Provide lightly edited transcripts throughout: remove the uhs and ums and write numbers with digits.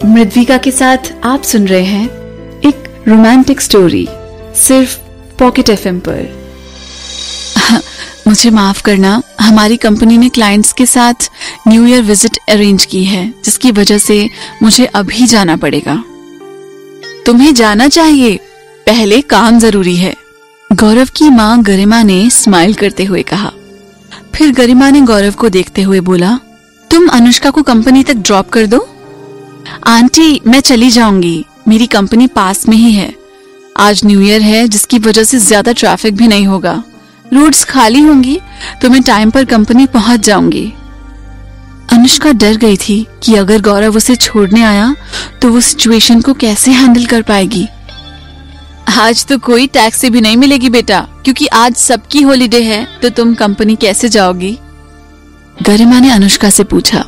मृद्विका के साथ आप सुन रहे हैं एक रोमांटिक स्टोरी सिर्फ पॉकेट एफएम पर। मुझे माफ करना, हमारी कंपनी ने क्लाइंट्स के साथ न्यू ईयर विजिट अरेंज की है, जिसकी वजह से मुझे अभी जाना पड़ेगा। तुम्हें जाना चाहिए, पहले काम जरूरी है, गौरव की माँ गरिमा ने स्माइल करते हुए कहा। फिर गरिमा ने गौरव को देखते हुए बोला, तुम अनुष्का को कंपनी तक ड्रॉप कर दो। आंटी, मैं चली जाऊंगी, मेरी कंपनी पास में ही है। आज न्यू ईयर है, जिसकी वजह से ज्यादा ट्रैफिक भी नहीं होगा, रोड्स खाली होंगी, तो मैं टाइम पर कंपनी पहुंच जाऊंगी। अनुष्का डर गई थी कि अगर गौरव उसे छोड़ने आया तो वो सिचुएशन को कैसे हैंडल कर पाएगी। आज तो कोई टैक्सी भी नहीं मिलेगी बेटा, क्योंकि आज सबकी हॉलीडे है, तो तुम कंपनी कैसे जाओगी? गरिमा ने अनुष्का से पूछा।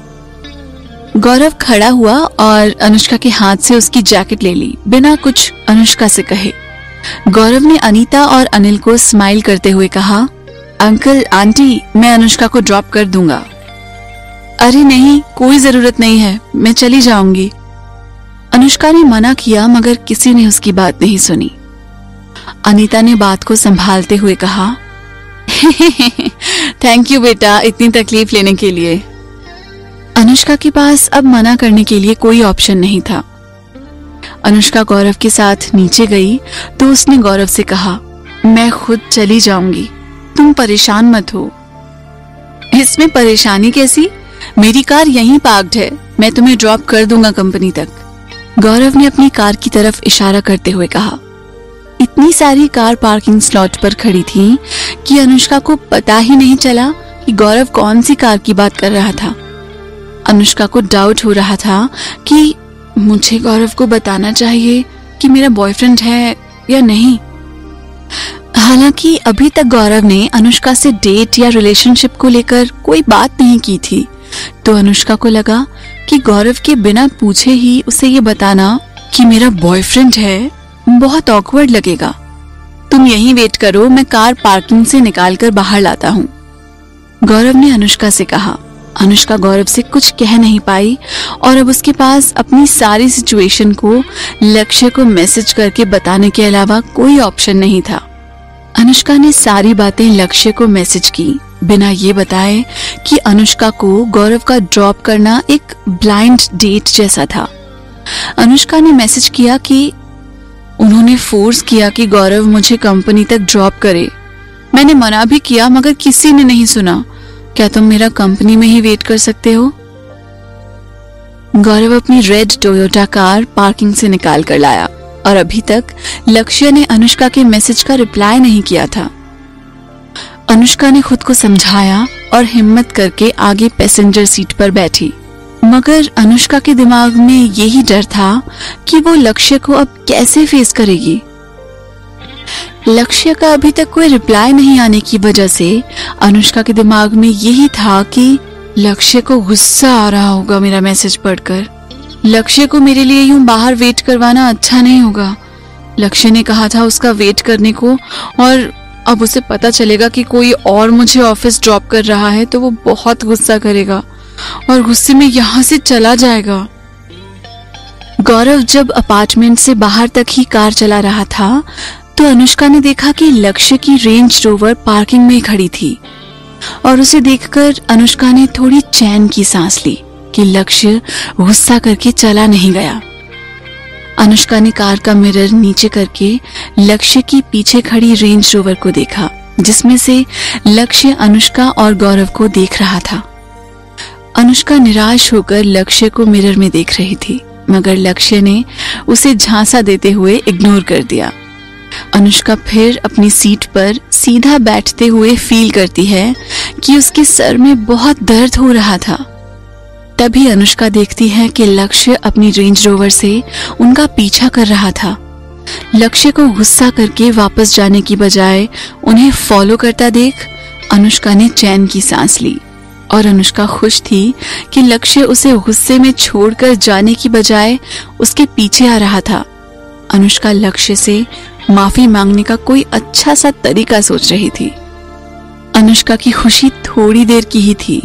गौरव खड़ा हुआ और अनुष्का के हाथ से उसकी जैकेट ले ली, बिना कुछ अनुष्का से कहे। गौरव ने अनीता और अनिल को स्माइल करते हुए कहा, अंकल आंटी, मैं अनुष्का को ड्रॉप कर दूंगा। अरे नहीं, कोई जरूरत नहीं है, मैं चली जाऊंगी। अनुष्का ने मना किया, मगर किसी ने उसकी बात नहीं सुनी। अनीता ने बात को संभालते हुए कहा, थैंक यू बेटा, इतनी तकलीफ लेने के लिए। अनुष्का के पास अब मना करने के लिए कोई ऑप्शन नहीं था। अनुष्का गौरव के साथ नीचे गई तो उसने गौरव से कहा, मैं खुद चली जाऊंगी, तुम परेशान मत हो। इसमें परेशानी कैसी? मेरी कार यहीं पार्क्ड है, मैं तुम्हें ड्रॉप कर दूंगा कंपनी तक। गौरव ने अपनी कार की तरफ इशारा करते हुए कहा। इतनी सारी कार पार्किंग स्लॉट पर खड़ी थी कि अनुष्का को पता ही नहीं चला कि गौरव कौन सी कार की बात कर रहा था। अनुष्का को डाउट हो रहा था कि मुझे गौरव को बताना चाहिए कि मेरा बॉयफ्रेंड है या नहीं। हालांकि अभी तक गौरव ने अनुष्का से डेट या रिलेशनशिप को लेकर कोई बात नहीं की थी, तो अनुष्का को लगा कि गौरव के बिना पूछे ही उसे ये बताना कि मेरा बॉयफ्रेंड है बहुत ऑकवर्ड लगेगा। तुम यहीं वेट करो, मैं कार पार्किंग से निकालकर बाहर लाता हूँ, गौरव ने अनुष्का से कहा। अनुष्का गौरव से कुछ कह नहीं पाई और अब उसके पास अपनी सारी सिचुएशन को लक्ष्य को मैसेज करके बताने के अलावा कोई ऑप्शन नहीं था। अनुष्का ने सारी बातें लक्ष्य को मैसेज की, बिना ये बताए कि अनुष्का को गौरव का ड्रॉप करना एक ब्लाइंड डेट जैसा था। अनुष्का ने मैसेज किया कि उन्होंने फोर्स किया कि गौरव मुझे कंपनी तक ड्रॉप करे। मैंने मना भी किया, मगर किसी ने नहीं सुना। क्या तुम मेरा कंपनी में ही वेट कर सकते हो? गौरव अपनी रेड टोयोटा कार पार्किंग से निकाल कर लाया और अभी तक लक्ष्य ने अनुष्का के मैसेज का रिप्लाई नहीं किया था। अनुष्का ने खुद को समझाया और हिम्मत करके आगे पैसेंजर सीट पर बैठी, मगर अनुष्का के दिमाग में यही डर था कि वो लक्ष्य को अब कैसे फेस करेगी। लक्ष्य का अभी तक कोई रिप्लाई नहीं आने की वजह से अनुष्का के दिमाग में यही था कि लक्ष्य को गुस्सा आ रहा होगा मेरा मैसेज पढ़कर। लक्ष्य को मेरे लिए यूं बाहर वेट करवाना अच्छा नहीं होगा। लक्ष्य ने कहा था उसका वेट करने को, और अब उसे पता चलेगा कि कोई और मुझे ऑफिस ड्रॉप कर रहा है तो वो बहुत गुस्सा करेगा और गुस्से में यहाँ से चला जाएगा। गौरव जब अपार्टमेंट से बाहर तक ही कार चला रहा था तो अनुष्का ने देखा कि लक्ष्य की रेंज रोवर पार्किंग में खड़ी थी और उसे देखकर अनुष्का ने थोड़ी चैन की सांस ली कि लक्ष्य गुस्सा करके चला नहीं गया। अनुष्का ने कार का मिरर नीचे करके लक्ष्य की पीछे खड़ी रेंज रोवर को देखा, जिसमें से लक्ष्य अनुष्का और गौरव को देख रहा था। अनुष्का निराश होकर लक्ष्य को मिरर में देख रही थी, मगर लक्ष्य ने उसे झांसा देते हुए इग्नोर कर दिया। अनुष्का फिर अपनी सीट पर सीधा बैठते हुए फील करती है कि उसके सर में बहुत दर्द हो रहा था। तभी अनुष्का देखती है कि लक्ष्य अपनी रेंज रोवर से उनका पीछा कर रहा था। लक्ष्य को गुस्सा करके वापस जाने की बजाय उन्हें फॉलो करता देख अनुष्का ने चैन की सांस ली और अनुष्का खुश थी कि लक्ष्य उसे गुस्से में छोड़कर जाने की बजाय उसके पीछे आ रहा था। अनुष्का लक्ष्य से माफी मांगने का कोई अच्छा सा तरीका सोच रही थी। अनुष्का की खुशी थोड़ी देर की ही थी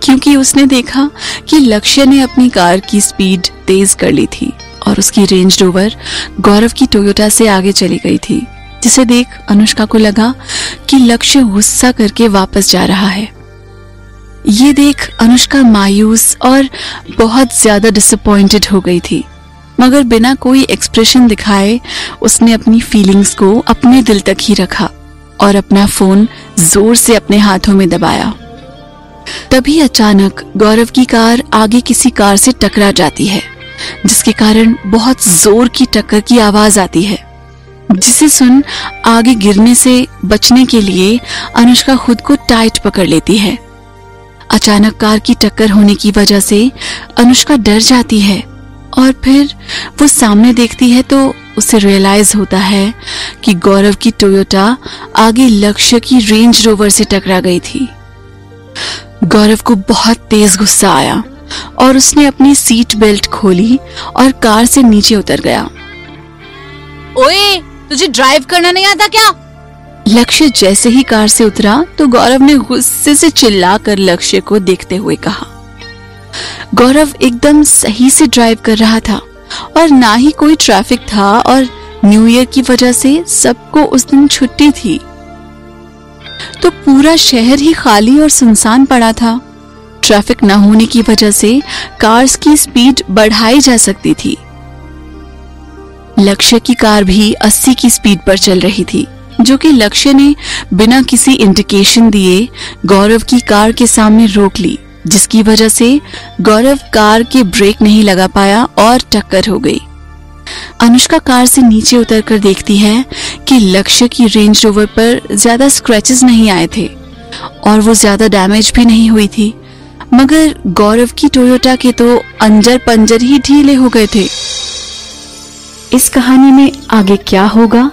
क्योंकि उसने देखा कि लक्ष्य ने अपनी कार की स्पीड तेज कर ली थी और उसकी रेंज रोवर गौरव की टोयोटा से आगे चली गई थी, जिसे देख अनुष्का को लगा कि लक्ष्य गुस्सा करके वापस जा रहा है। ये देख अनुष्का मायूस और बहुत ज्यादा डिसअपॉइंटेड हो गई थी, मगर बिना कोई एक्सप्रेशन दिखाए उसने अपनी फीलिंग्स को अपने दिल तक ही रखा और अपना फोन जोर से अपने हाथों में दबाया। तभी अचानक गौरव की कार आगे किसी कार से टकरा जाती है, जिसके कारण बहुत जोर की टक्कर की आवाज आती है, जिसे सुन आगे गिरने से बचने के लिए अनुष्का खुद को टाइट पकड़ लेती है। अचानक कार की टक्कर होने की वजह से अनुष्का डर जाती है और फिर वो सामने देखती है तो उसे रियलाइज होता है कि गौरव की टोयोटा आगे लक्ष्य की रेंज रोवर से टकरा गई थी। गौरव को बहुत तेज गुस्सा आया और उसने अपनी सीट बेल्ट खोली और कार से नीचे उतर गया। ओए, तुझे ड्राइव करना नहीं आता क्या? लक्ष्य जैसे ही कार से उतरा तो गौरव ने गुस्से से चिल्लाकर लक्ष्य को देखते हुए कहा। गौरव एकदम सही से ड्राइव कर रहा था और ना ही कोई ट्रैफिक था और न्यू ईयर की वजह से सबको उस दिन छुट्टी थी, तो पूरा शहर ही खाली और सुनसान पड़ा था। ट्रैफिक न होने की वजह से कार्स की स्पीड बढ़ाई जा सकती थी। लक्ष्य की कार भी 80 की स्पीड पर चल रही थी, जो कि लक्ष्य ने बिना किसी इंडिकेशन दिए गौरव की कार के सामने रोक ली, जिसकी वजह से गौरव कार के ब्रेक नहीं लगा पाया और टक्कर हो गई। अनुष्का कार से नीचे उतरकर देखती है कि लक्ष्य की रेंज रोवर पर ज्यादा स्क्रैचेस नहीं आए थे और वो ज्यादा डैमेज भी नहीं हुई थी, मगर गौरव की टोयोटा के तो अंजर पंजर ही ढीले हो गए थे। इस कहानी में आगे क्या होगा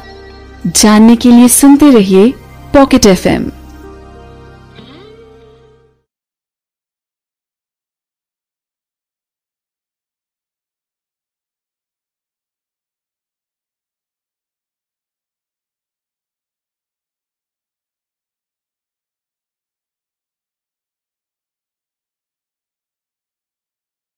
जानने के लिए सुनते रहिए पॉकेट FM।